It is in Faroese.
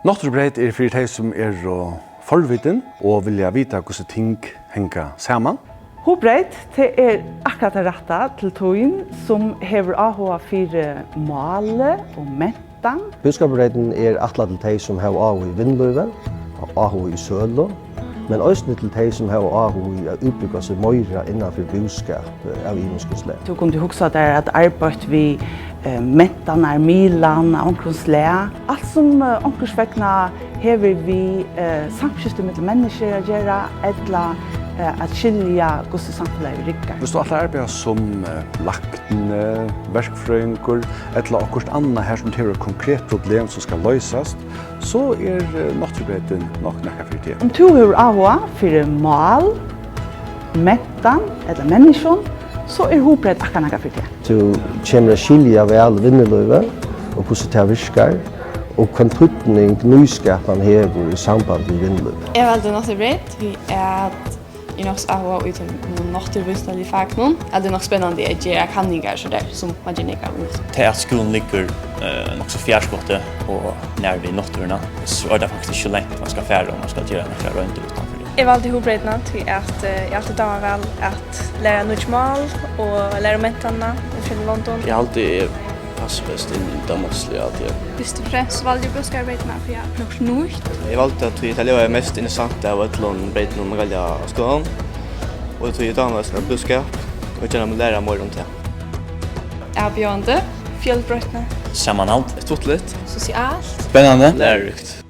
Náttúrubreyt fyrir þeir som forviten og vilja vita hvordan ting henger sammen. Húbreyt det akkurat det rette til tøyen som hever áhuga fyrir male og mentan. Búskapsbreytin atlat til þeir som hever áhuga i vindløyve, áhuga i sølu, men også til þeir som hever áhuga i å utbygga seg meira innanfor búskap av imenskens slag. Du kunne hugsa der at arbeid vi mentanar, milan, onkronsle. Alt som onkronsvekna hever vi samskifte med mennesker å gjøre, etla at skilja hvordan samfunnet rikker. Hvis du alltid arbeider som laktne, verkfrøyngur, eller akkurat annet her som har et konkret problem som skal løses, så Náttúrubreytin nok nekka fyrir det. Om du har áhuga fyrir mal, mentan eller menneskjon, så Húbreyt akkurat nekka fyrir det. Du kommer å skilja vel vinnerløyve og hvordan det virkar, og kontutning nyskapan hever i samband med vinnerløyve. Jeg valgte Náttúrubreyt fordi jeg nok áhuga ut om náttúruvísindaliga fagnum. Det er nok spennende å gjøre kanningar så der som man gjør nekka ut. Til at skolen ligger nok så fjärrskottet og nær ved náttúruna, så det faktisk ikke lett man skal fære og man skal gjøre nekka røynter utanfor det. Jeg valgte Húbreytna til at jeg alltid damer vel at lære nødjmal og lære mentarna i London. Jeg alltid passer best inn i damaslige at jeg. Først og fremst valgte jeg Búskapsbreytna for jeg nok nytt. Jeg valgte at det er mest interessant av et eller annet breyten om galja av skolen. Og det er damaslige buskap, og jeg må lære mer om det. Avgjørende, fjellbrøytna. Sammanhalt. Stort litt. Sosialt. Spennende. Lærerikt.